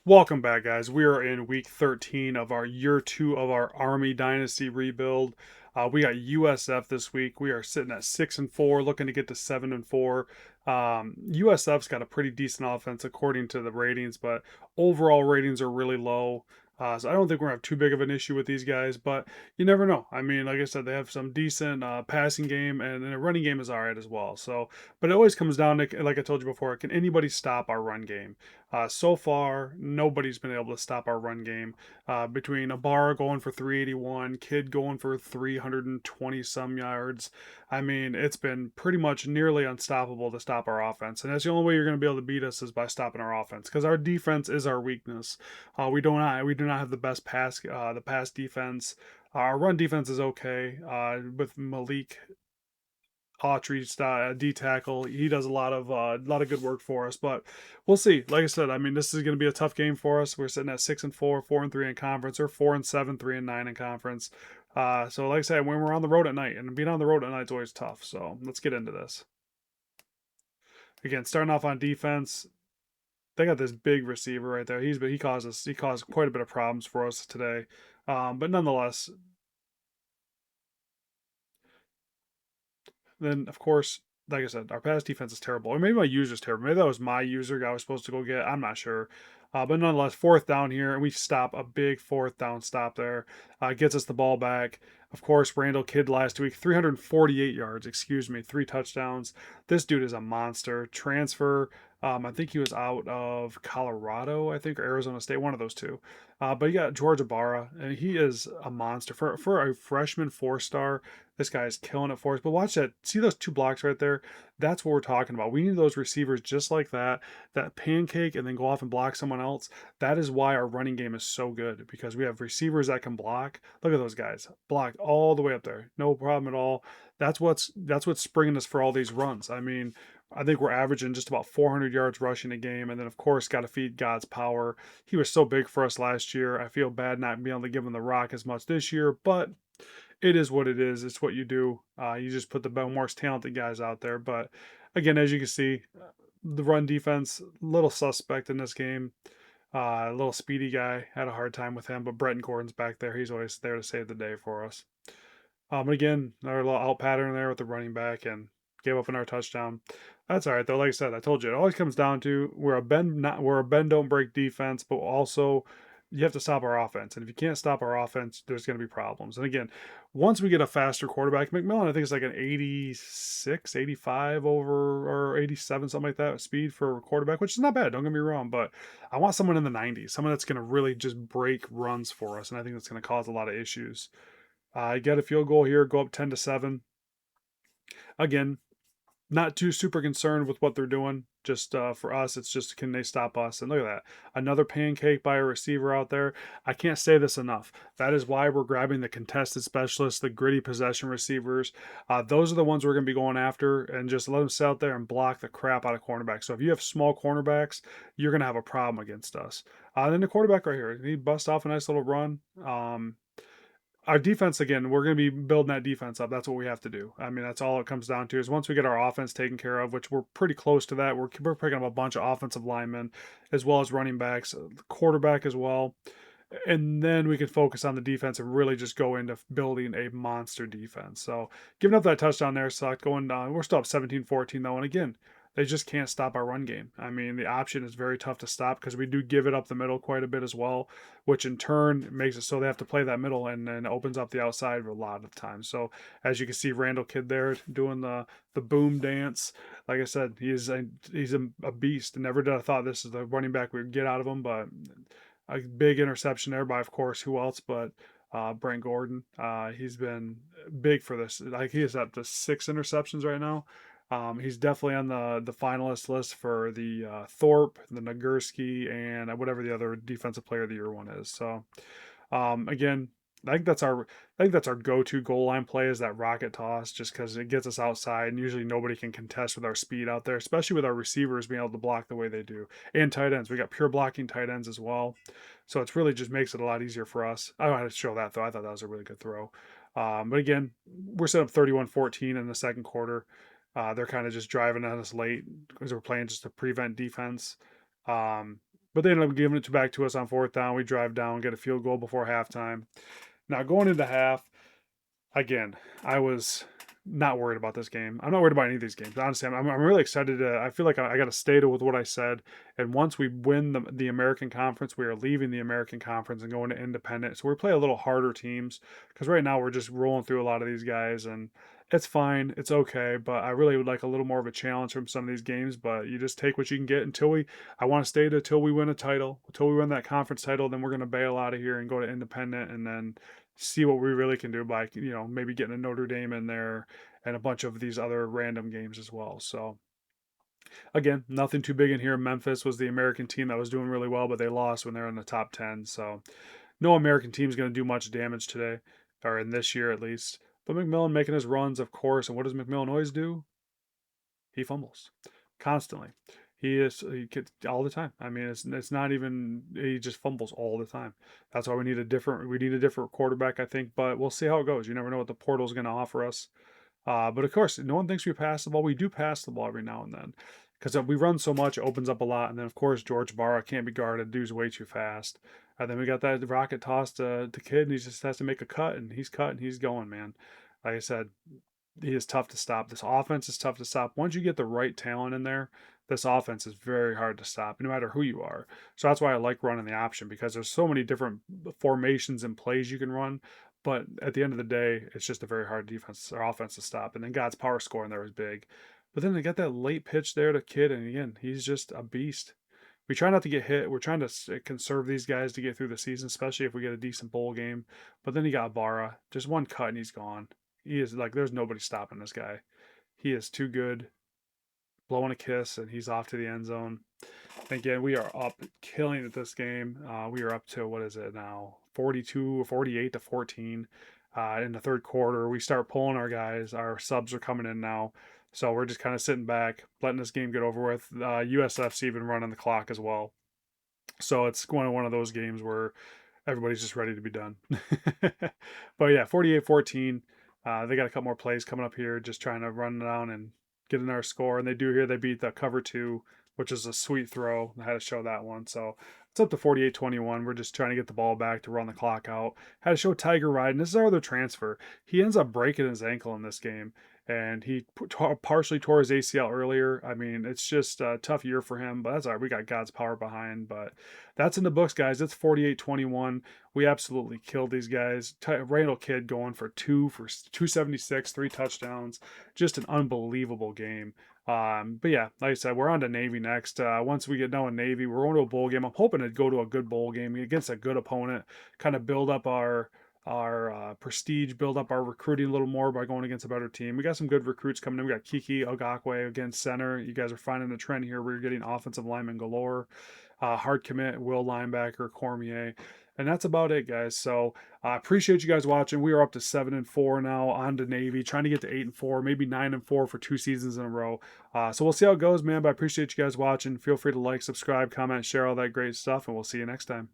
Welcome back, guys. We are in week 13 of our year two of our Army Dynasty rebuild. We got USF this week. We are sitting at 6-4, looking to get to 7-4. USF's got a pretty decent offense according to the ratings, but overall ratings are really low. So I don't think we're gonna have too big of an issue with these guys, but you never know. I mean, like I said, they have some decent passing game, and the running game is all right as well. So, but it always comes down to, like I told you before, can anybody stop our run game? So far, nobody's been able to stop our run game. Between Ibarra going for 381, Kidd going for 320 some yards. I mean, it's been pretty much nearly unstoppable to stop our offense. And that's the only way you're going to be able to beat us is by stopping our offense because our defense is our weakness. We do not have the best pass defense. Our run defense is okay with Malik Autry D tackle. He does a lot of good work for us, but we'll see. Like I said, I mean this is going to be a tough game for us. We're sitting at 6-4, 4-3 in conference, or 4-7, 3-9 in conference. So like I said, when we're on the road at night, and being on the road at night is always tough. So let's get into this. Again, starting off on defense, they got this big receiver right there. He caused quite a bit of problems for us today. But nonetheless, then of course, like I said, our pass defense is terrible. Or maybe my user's terrible. Maybe that was my user guy I was supposed to go get. I'm not sure. But nonetheless, fourth down here, and we stop a big fourth down stop there. Gets us the ball back. Of course, Randall Kidd last week, 348 yards, excuse me, 3 touchdowns. This dude is a monster. Transfer. I think he was out of Colorado, I think, or Arizona State, one of those two. But you got George Ibarra, and he is a monster for a freshman 4 star. This guy is killing it for us. But watch that. See those 2 blocks right there? That's what we're talking about. We need those receivers just like that pancake, and then go off and block someone else. That is why our running game is so good because we have receivers that can block. Look at those guys. Block all the way up there. No problem at all. That's what's springing us for all these runs. I mean, I think we're averaging just about 400 yards rushing a game. And then, of course, got to feed God's power. He was so big for us last year. I feel bad not being able to give him the rock as much this year, but it is what it is. It's what you do. You just put the more talented guys out there. But again, as you can see, the run defense, little suspect in this game. A little speedy guy, had a hard time with him, but Bretton Gordon's back there. He's always there to save the day for us. But again, our little out pattern there with the running back and gave up another touchdown. That's all right though. Like I said, I told you it always comes down to we're a bend don't break defense, but also you have to stop our offense. And if you can't stop our offense, there's going to be problems. And again, once we get a faster quarterback, McMillan, I think it's like an 86, 85 over or 87, something like that speed for a quarterback, which is not bad. Don't get me wrong, but I want someone in the 90s, someone that's going to really just break runs for us. And I think that's going to cause a lot of issues. Get a field goal here, go up 10-7. Again, not too super concerned with what they're doing. Just for us, it's just can they stop us? And look at that, another pancake by a receiver out there. I can't say this enough. That is why we're grabbing the contested specialists, the gritty possession receivers. Those are the ones we're going to be going after, and just let them sit out there and block the crap out of cornerbacks. So if you have small cornerbacks, you're going to have a problem against us. Then the quarterback right here, he bust off a nice little run. Our defense, again, we're going to be building that defense up. That's what we have to do. I mean, that's all it comes down to is once we get our offense taken care of, which we're pretty close to that. We're picking up a bunch of offensive linemen as well as running backs, quarterback as well. And then we can focus on the defense and really just go into building a monster defense. So giving up that touchdown there sucked. Going down, we're still up 17-14 though. And again, they just can't stop our run game. I mean, the option is very tough to stop because we do give it up the middle quite a bit as well, which in turn makes it so they have to play that middle and then opens up the outside a lot of times. So as you can see, Randall Kidd there doing the boom dance. Like I said, he's a beast. Never did I thought this is the running back we would get out of him, but a big interception there by, of course, who else but Brent Gordon. He's been big for this. Like he is up to 6 interceptions right now. He's definitely on the finalist list for the Thorpe, the Nagurski, and whatever the other defensive player of the year one is. So again, I think that's our go-to goal line play is that rocket toss, just because it gets us outside, and usually nobody can contest with our speed out there, especially with our receivers being able to block the way they do, and tight ends. We got pure blocking tight ends as well, so it's really just makes it a lot easier for us. I don't have to show that though. I thought that was a really good throw. But again, we're set up 31-14 in the second quarter. They're kind of just driving at us late because we're playing just to prevent defense. Um, But they ended up giving it back to us on fourth down. We drive down, get a field goal before halftime. Now going into half, again, I was not worried about this game. I'm not worried about any of these games. Honestly, I'm really excited. I feel like I got to stay with what I said. And once we win the American Conference, we are leaving the American Conference and going to Independent. So we play a little harder teams because right now we're just rolling through a lot of these guys, and it's fine. It's okay. But I really would like a little more of a challenge from some of these games. But you just take what you can get until we. I want to stay until we win a title. Until we win that conference title, then we're going to bail out of here and go to Independent, and then see what we really can do by maybe getting a Notre Dame in there and a bunch of these other random games as well. So again, nothing too big in here. Memphis was the American team that was doing really well, but they lost when they're in the top 10. So no American team is going to do much damage today, or in this year at least. But McMillan making his runs, of course. And what does McMillan always do? He fumbles constantly. He gets all the time. I mean, it's not even he just fumbles all the time. That's why we need a different quarterback, I think. But we'll see how it goes. You never know what the portal is going to offer us. But of course, no one thinks we pass the ball. We do pass the ball every now and then because we run so much, it opens up a lot. And then of course George Barra can't be guarded. Dude's way too fast. And then we got that rocket toss to Kid, and he just has to make a cut, and he's cut and he's going, man. Like I said, he is tough to stop. This offense is tough to stop. Once you get the right talent in there, this offense is very hard to stop, no matter who you are. So that's why I like running the option because there's so many different formations and plays you can run. But at the end of the day, it's just a very hard defense or offense to stop. And then God's power score in there was big. But then they got that late pitch there to Kid, and again, he's just a beast. We try not to get hit. We're trying to conserve these guys to get through the season, especially if we get a decent bowl game. But then he got Vara, just one cut and he's gone. He is like, there's nobody stopping this guy. He is too good. Blowing a kiss, and he's off to the end zone. Again, we are up, killing it this game. We are up to, what is it now? 42 or 48 to 14 in the third quarter. We start pulling our guys. Our subs are coming in now. So we're just kind of sitting back, letting this game get over with. USF's even running the clock as well. So it's one of those games where everybody's just ready to be done. But yeah, 48-14. They got a couple more plays coming up here, just trying to run down and get in our score. And they do here. They beat the cover two, which is a sweet throw. I had to show that one. So it's up to 48-21. We're just trying to get the ball back to run the clock out. Had to show Tiger Ride. And this is our other transfer. He ends up breaking his ankle in this game. And he partially tore his ACL earlier. I mean, it's just a tough year for him, but that's all right. We got God's power behind. But that's in the books, guys. It's 48-21. We absolutely killed these guys. Randall Kidd going for 276, 3 touchdowns. Just an unbelievable game. But yeah, like I said, we're on to Navy next. Once we get done with Navy, we're going to a bowl game. I'm hoping to go to a good bowl game against a good opponent, kind of build up our prestige, build up our recruiting a little more by going against a better team. We got some good recruits coming in. We got Kiki Ogakwe against center. You guys are finding the trend here. We're getting offensive linemen galore. Hard commit, will linebacker, Cormier. And that's about it, guys. So I appreciate you guys watching. We are up to 7-4 now, on to Navy, trying to get to 8-4, maybe 9-4 for 2 seasons in a row. So we'll see how it goes, man. But I appreciate you guys watching. Feel free to like, subscribe, comment, share, all that great stuff, and we'll see you next time.